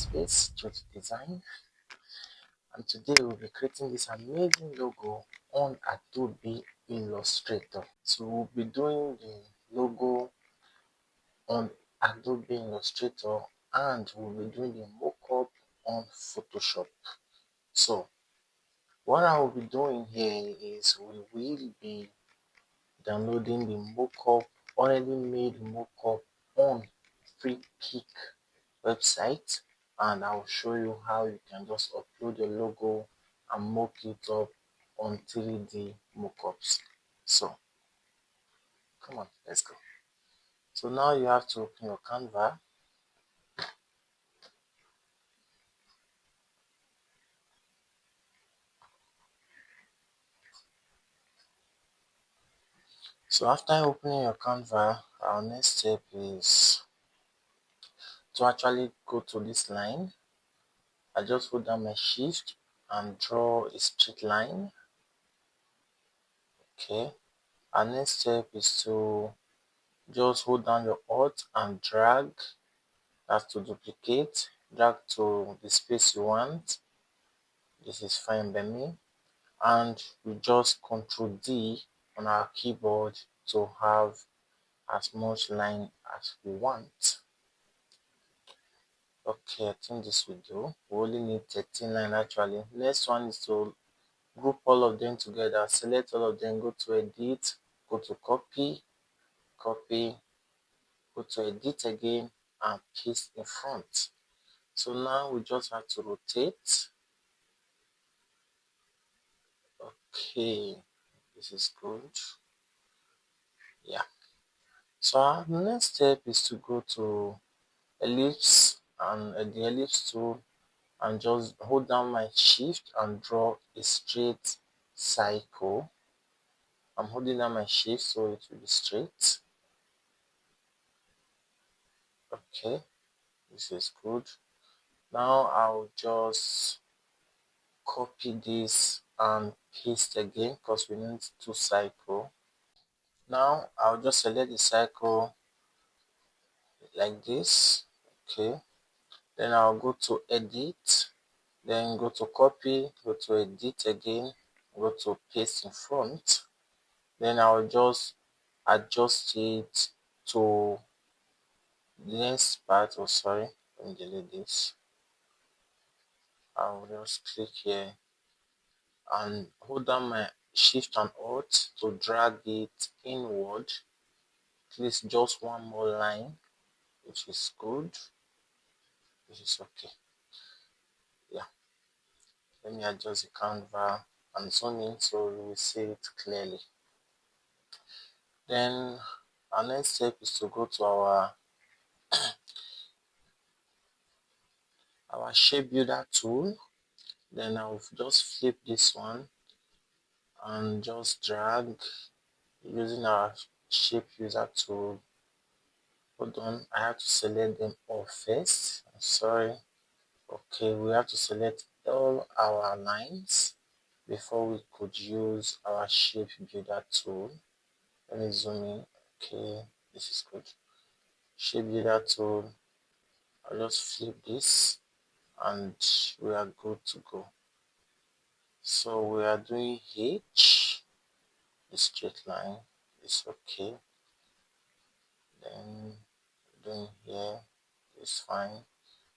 space, George Design, and today we'll be creating this amazing logo on Adobe Illustrator. So we'll be doing the logo on Adobe Illustrator and we'll be doing the mockup on Photoshop. So what I will be doing here is we will be downloading the mockup, already made mockup on freepik website, and I'll show you how you can just upload your logo and mock it up on 3D mockups. So come on, let's go. So now you have to open your Canva. So after opening your Canva, our next step is to actually go to this line. I just hold down my shift and draw a straight line. Okay, our next step is to just hold down your Alt and drag. That's to duplicate, drag to the space you want. This is fine by me. And we just Ctrl D on our keyboard to have as much line as we want. Okay, I think this will do. We only need 13 lines actually. Next one is to group all of them together. Select all of them, go to edit, go to copy, copy, go to edit again and paste in front. So now we just have to rotate. Okay, this is good. Yeah. So our next step is to go to ellipse and the ellipse tool and just hold down my shift and draw a straight cycle. I'm holding down my shift so it will be straight. Okay, this is good. Now I'll just copy this and paste again because we need to cycle. Now I'll just select the cycle like this. Okay, then I'll go to edit, then go to copy, go to edit again, go to paste in front. Then I'll just adjust it to the next part. Oh, sorry, let me delete this. I'll just click here and hold down my shift and alt to drag it inward. Place just one more line, which is good. This is okay. Yeah, let me adjust the Canva and zoom in so you will see it clearly. Then our next step is to go to our shape builder tool. Then I'll just flip this one and just drag using our shape user tool. Hold on, I have to select them all first. I'm sorry. Okay, we have to select all our lines before we could use our shape builder tool. Let me zoom in. Okay, this is good. Shape builder tool. I'll just flip this and we are good to go. So we are doing H, the straight line is okay. Then doing here is fine.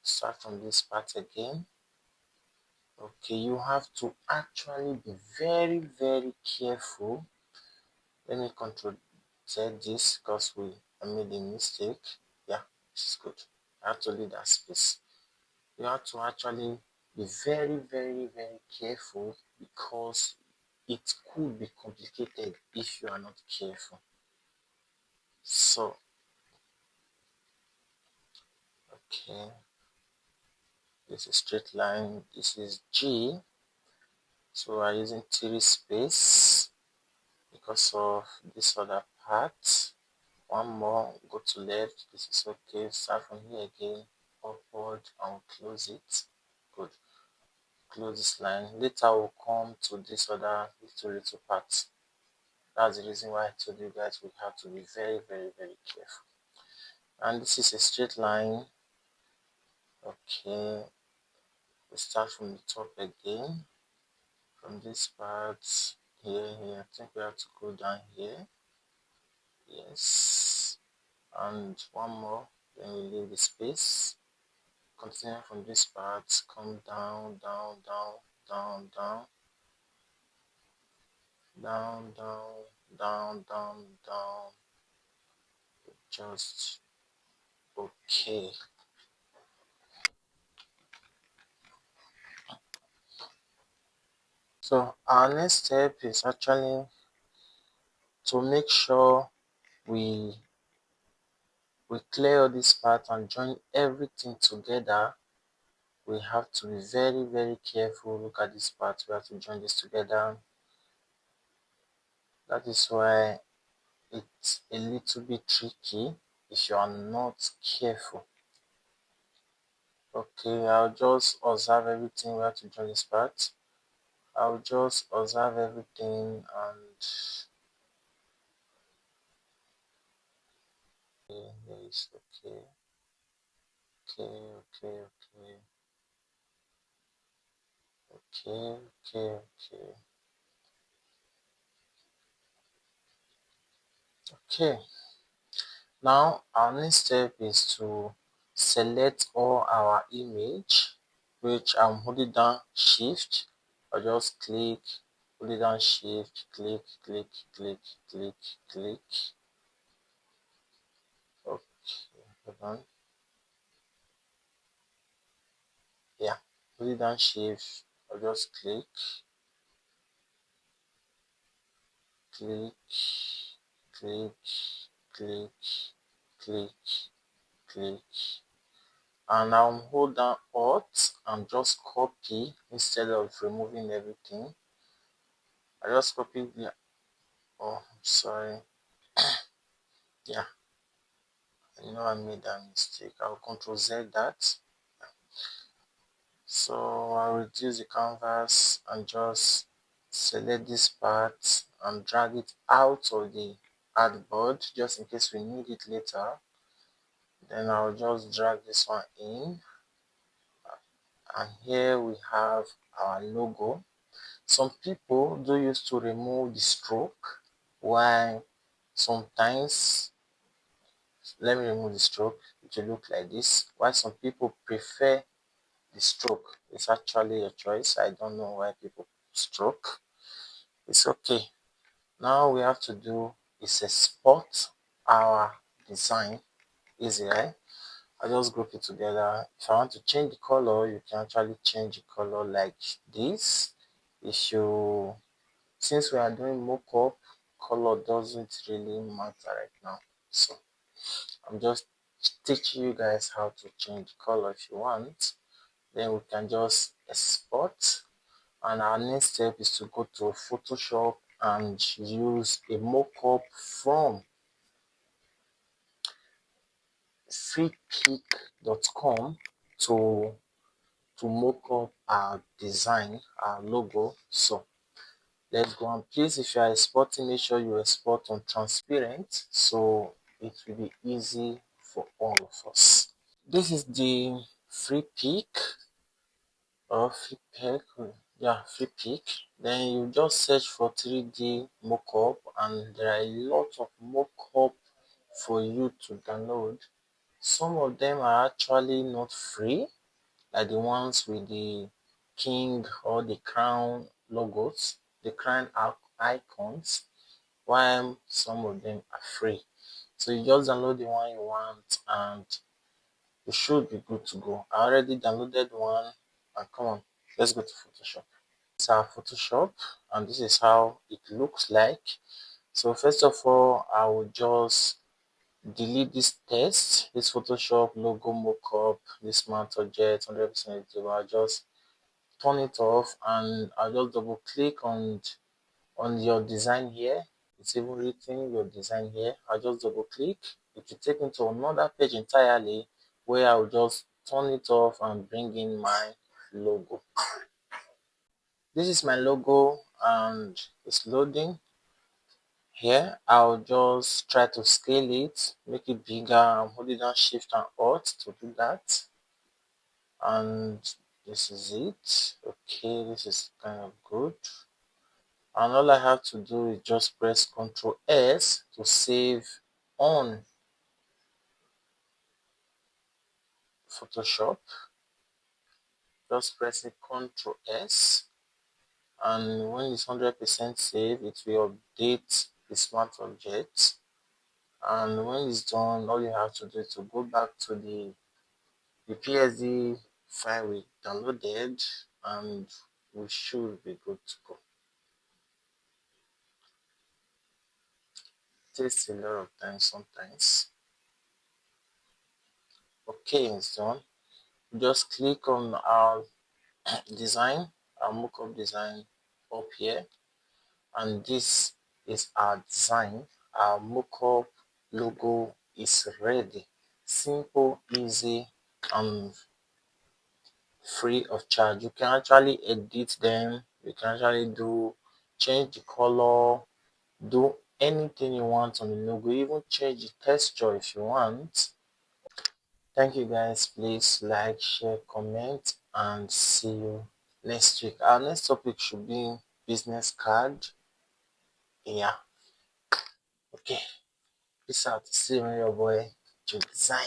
Start from this part again. Okay, you have to actually be very, very careful. Let me control Z this because I made a mistake. Yeah, this is good. I have to leave that space. You have to actually be very, very, very careful because it could be complicated if you are not careful. So, okay, this is straight line, this is G. So we're using 3 space because of this other part. One more, go to left, this is okay. Start from here again, upward, and we'll close it. Good. Close this line. Later we'll come to this other little part. That's the reason why I told you guys we have to be very, very, very careful. And this is a straight line. Okay, we start from the top again. From this part here, I think we have to go down here. Yes, and one more, then we leave the space. Continue from this part, come down, down, down, down, down, down, down, down, down, down. Just okay. So our next step is actually to make sure we we clear all this part and join everything together. We have to be very, very careful. Look at this part. We have to join this together. That is why it's a little bit tricky if you are not careful. Okay, I'll just observe everything. We have to join this part. I'll just observe everything and okay, yes, okay, okay, okay, okay, okay, okay, okay, okay. Now our next step is to select all our image, which I'm holding down shift. I'll just click, hold it down shift, click, click, click, click, click. Okay, hold on. Yeah, hold it down shift. I'll just click, click, click, click, click, click. And I'll hold down Alt and just copy instead of removing everything. I just copy the oh sorry. Yeah, I know I made that mistake. I'll control Z that. So I'll reduce the canvas and just select this part and drag it out of the artboard just in case we need it later. Then I'll just drag this one in, and here we have our logo. Some people do used to remove the stroke, while sometimes, let me remove the stroke, it will look like this. Why some people prefer the stroke, it's actually a choice. I don't know why people stroke. It's okay. Now we have to do is export our design. Easy, right? I just group it together. If I want to change the color, you can actually change the color like this. If you, since we are doing mockup, color doesn't really matter right now. So I'm just teaching you guys how to change the color. If you want, then we can just export. And our next step is to go to Photoshop and use a mockup from freepik.com to mock up our design, our logo. So let's go, and please, if you are exporting, make sure you export on transparent so it will be easy for all of us. This is the freepik or freepik, yeah, freepik. Then you just search for 3D mockup and there are a lot of mockup for you to download. Some of them are actually not free, like the ones with the king or the crown logos, the crown icons, while some of them are free. So you just download the one you want and you should be good to go. I already downloaded one, and come on, let's go to Photoshop. It's our Photoshop and this is how it looks like. So first of all, I will just delete this text, this Photoshop logo mockup, this mount object 100% editable. I'll just turn it off and I'll just double click on your design here. It's even written your design here. I'll just double click. It will take me to another page entirely where I'll just turn it off and bring in my logo. This is my logo and it's loading. Here I'll just try to scale it, make it bigger. I'm holding down shift and alt to do that. and this is it. Okay, this is kind of good. And all I have to do is just press Ctrl S to save on Photoshop. Just pressing Ctrl S, and when it's 100% saved, it will update the smart object. And when it's done, all you have to do is to go back to the PSD file we downloaded, and we should be good to go. It takes a lot of time sometimes. Okay, it's done. Just click on our design, our mockup design up here, and this is our design. Our mockup logo is ready. Simple, easy, and free of charge. You can actually edit them. You can actually change the color, do anything you want on the logo, even change the texture if you want. Thank you guys. Please like, share, comment, and see you next week. Our next topic should be business card. Yeah. Okay. Peace out. See you, your boy, to design.